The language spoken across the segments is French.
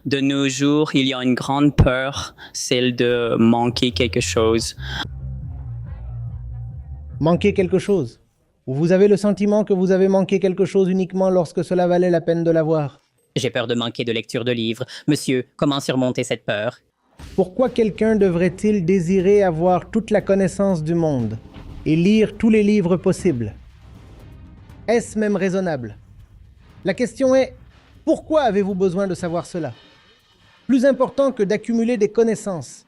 De nos jours, il y a une grande peur, celle de manquer quelque chose. Manquer quelque chose. Ou vous avez le sentiment que vous avez manqué quelque chose uniquement lorsque cela valait la peine de l'avoir. J'ai peur de manquer de lecture de livres. Monsieur, comment surmonter cette peur? Pourquoi quelqu'un devrait-il désirer avoir toute la connaissance du monde et lire tous les livres possibles? Est-ce même raisonnable? La question est, pourquoi avez-vous besoin de savoir cela? Plus important que d'accumuler des connaissances.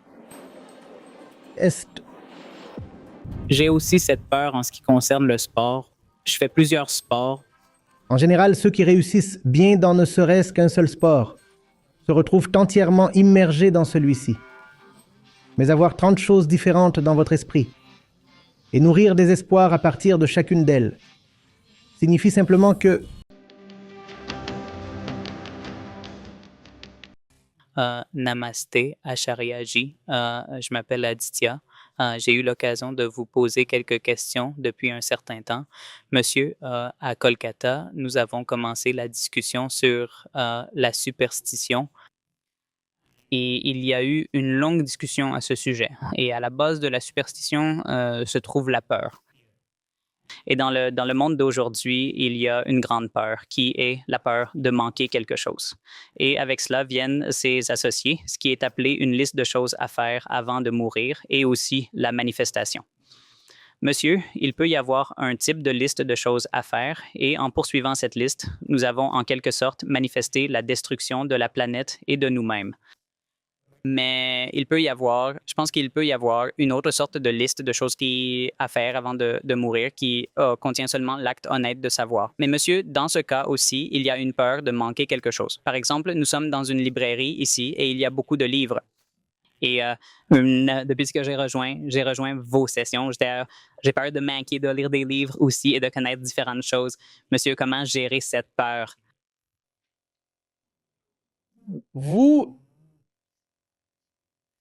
Est-ce... J'ai aussi cette peur en ce qui concerne le sport. Je fais plusieurs sports. En général, ceux qui réussissent bien dans ne serait-ce qu'un seul sport se retrouvent entièrement immergés dans celui-ci. Mais avoir 30 choses différentes dans votre esprit et nourrir des espoirs à partir de chacune d'elles signifie simplement que Namasté, Acharyaji. Je m'appelle Aditya. J'ai eu l'occasion de vous poser quelques questions depuis un certain temps. Monsieur, à Kolkata, nous avons commencé la discussion sur la superstition. Et il y a eu une longue discussion à ce sujet. Et à la base de la superstition se trouve la peur. Et dans le monde d'aujourd'hui, il y a une grande peur qui est la peur de manquer quelque chose. Et avec cela viennent ses associés, ce qui est appelé une liste de choses à faire avant de mourir et aussi la manifestation. Monsieur, il peut y avoir un type de liste de choses à faire et en poursuivant cette liste, nous avons en quelque sorte manifesté la destruction de la planète et de nous-mêmes. Mais je pense qu'il peut y avoir une autre sorte de liste de choses à faire avant de mourir qui contient seulement l'acte honnête de savoir. Mais monsieur, dans ce cas aussi, il y a une peur de manquer quelque chose. Par exemple, nous sommes dans une librairie ici et il y a beaucoup de livres. Et depuis que j'ai rejoint vos sessions, j'ai peur de manquer de lire des livres aussi et de connaître différentes choses. Monsieur, comment gérer cette peur? vous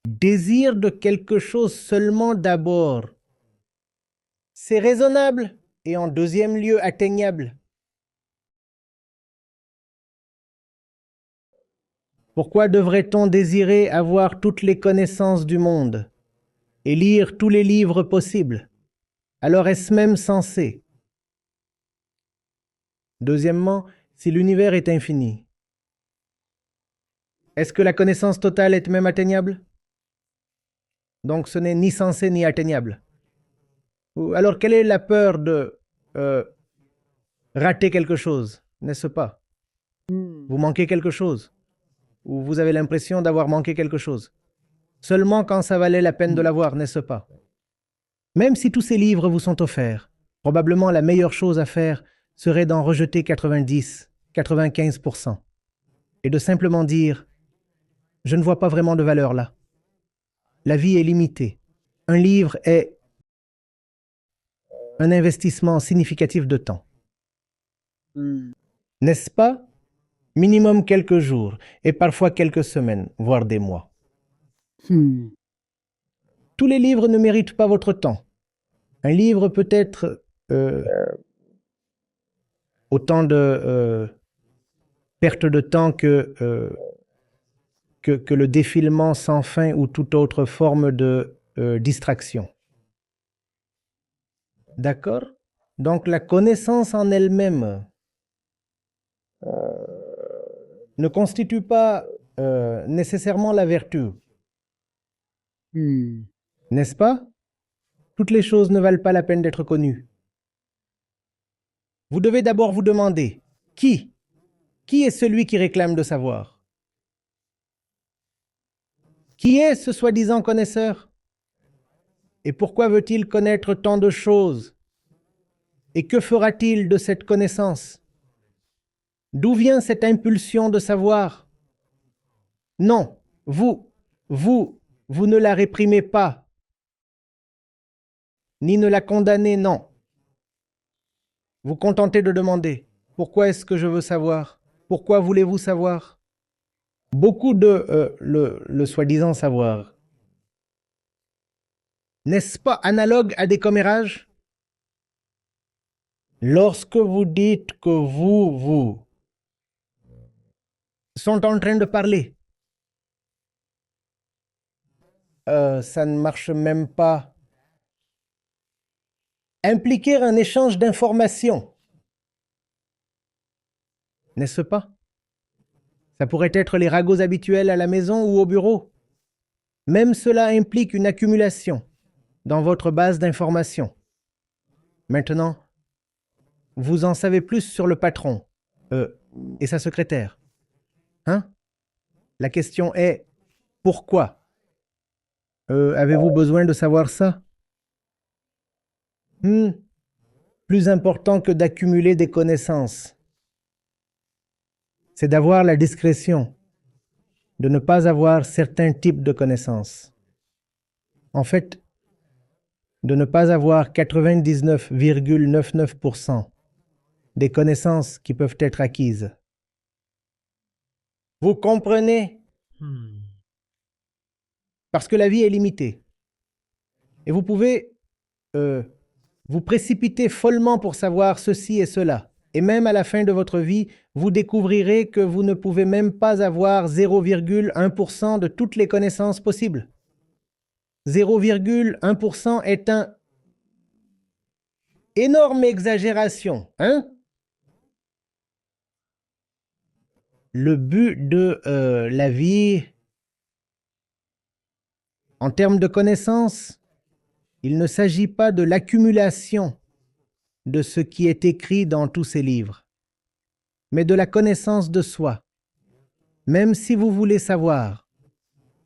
désirez de quelque chose seulement d'abord. C'est raisonnable et en deuxième lieu atteignable. Pourquoi devrait-on désirer avoir toutes les connaissances du monde et lire tous les livres possibles? Alors est-ce même sensé? Deuxièmement, si l'univers est infini, est-ce que la connaissance totale est même atteignable? Donc ce n'est ni sensé ni atteignable. Alors quelle est la peur de rater quelque chose, n'est-ce pas? Vous manquez quelque chose, ou vous avez l'impression d'avoir manqué quelque chose. Seulement quand ça valait la peine de l'avoir, n'est-ce pas? Même si tous ces livres vous sont offerts, probablement la meilleure chose à faire serait d'en rejeter 90, 95%, et de simplement dire « Je ne vois pas vraiment de valeur là. La vie est limitée. Un livre est un investissement significatif de temps. N'est-ce pas? Minimum quelques jours, et parfois quelques semaines, voire des mois. Tous les livres ne méritent pas votre temps. Un livre peut être autant de perte de temps que le défilement sans fin ou toute autre forme de distraction. D'accord? Donc la connaissance en elle-même ne constitue pas nécessairement la vertu. N'est-ce pas? Toutes les choses ne valent pas la peine d'être connues. Vous devez d'abord vous demander, qui est celui qui réclame de savoir? Qui est ce soi-disant connaisseur? Et pourquoi veut-il connaître tant de choses? Et que fera-t-il de cette connaissance? D'où vient cette impulsion de savoir? Non, vous ne la réprimez pas, ni ne la condamnez, non. Vous contentez de demander, pourquoi est-ce que je veux savoir? Pourquoi voulez-vous savoir? Beaucoup de le soi-disant savoir. N'est-ce pas analogue à des commérages? Lorsque vous dites que vous sont en train de parler, ça ne marche même pas. Impliquer un échange d'informations, n'est-ce pas? Ça pourrait être les ragots habituels à la maison ou au bureau. Même cela implique une accumulation dans votre base d'informations. Maintenant, vous en savez plus sur le patron et sa secrétaire. Hein? La question est, pourquoi? Avez-vous besoin de savoir ça? Plus important que d'accumuler des connaissances, c'est d'avoir la discrétion de ne pas avoir certains types de connaissances. En fait, de ne pas avoir 99,99% des connaissances qui peuvent être acquises. Vous comprenez? Parce que la vie est limitée. Et vous pouvez vous précipiter follement pour savoir ceci et cela. Et même à la fin de votre vie, vous découvrirez que vous ne pouvez même pas avoir 0,1% de toutes les connaissances possibles. 0,1% est une énorme exagération, hein? Le but de la vie, en termes de connaissances, il ne s'agit pas de l'accumulation de ce qui est écrit dans tous ces livres, mais de la connaissance de soi. Même si vous voulez savoir,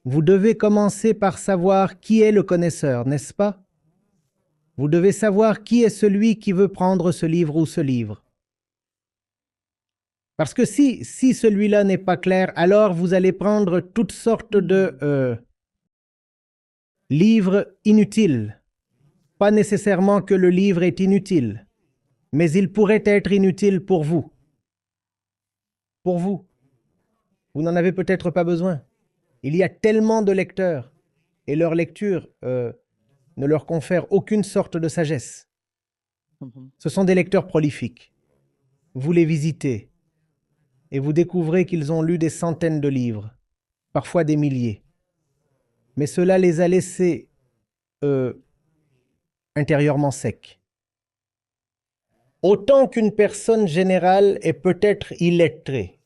vous devez commencer par savoir qui est le connaisseur, n'est-ce pas? Vous devez savoir qui est celui qui veut prendre ce livre ou ce livre. Parce que si celui-là n'est pas clair, alors vous allez prendre toutes sortes de livres inutiles. Pas nécessairement que le livre est inutile, mais il pourrait être inutile pour vous. Pour vous. Vous n'en avez peut-être pas besoin. Il y a tellement de lecteurs et leur lecture ne leur confère aucune sorte de sagesse. Ce sont des lecteurs prolifiques. Vous les visitez et vous découvrez qu'ils ont lu des centaines de livres, parfois des milliers. Mais cela les a laissés intérieurement secs. Autant qu'une personne générale est peut-être illettrée.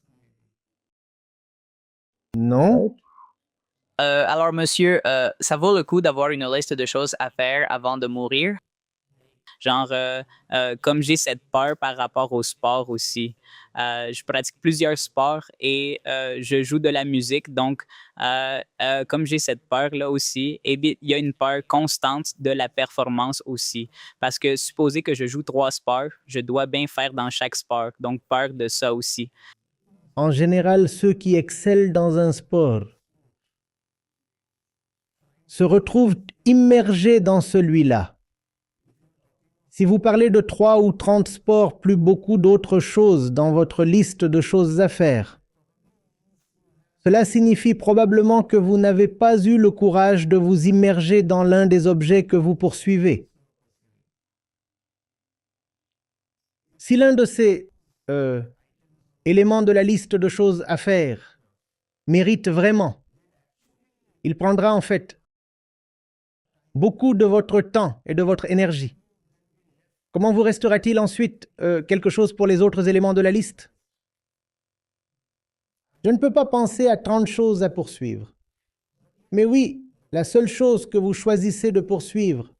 Non? Alors, monsieur, ça vaut le coup d'avoir une liste de choses à faire avant de mourir? Genre, comme j'ai cette peur par rapport au sport aussi, je pratique plusieurs sports et je joue de la musique. Donc, comme j'ai cette peur-là aussi, eh bien, il y a une peur constante de la performance aussi. Parce que supposé que je joue 3 sports, je dois bien faire dans chaque sport. Donc, peur de ça aussi. En général, ceux qui excellent dans un sport se retrouvent immergés dans celui-là. Si vous parlez de 3 ou 30 sports plus beaucoup d'autres choses dans votre liste de choses à faire, cela signifie probablement que vous n'avez pas eu le courage de vous immerger dans l'un des objets que vous poursuivez. Si l'un de ces éléments de la liste de choses à faire mérite vraiment, il prendra en fait beaucoup de votre temps et de votre énergie. Comment vous restera-t-il ensuite quelque chose pour les autres éléments de la liste? Je ne peux pas penser à 30 choses à poursuivre. Mais oui, la seule chose que vous choisissez de poursuivre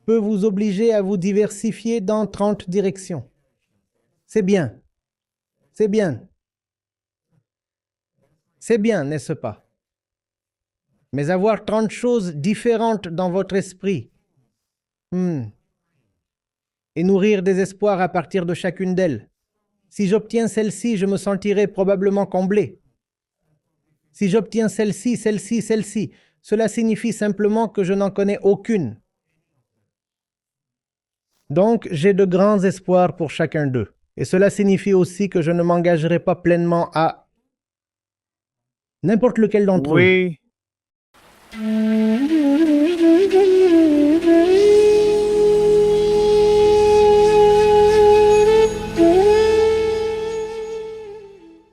peut vous obliger à vous diversifier dans 30 directions. C'est bien. C'est bien. C'est bien, n'est-ce pas? Mais avoir 30 choses différentes dans votre esprit, et nourrir des espoirs à partir de chacune d'elles. Si j'obtiens celle-ci, je me sentirai probablement comblé. Si j'obtiens celle-ci, celle-ci, celle-ci, cela signifie simplement que je n'en connais aucune. Donc, j'ai de grands espoirs pour chacun d'eux. Et cela signifie aussi que je ne m'engagerai pas pleinement à n'importe lequel d'entre eux. Oui.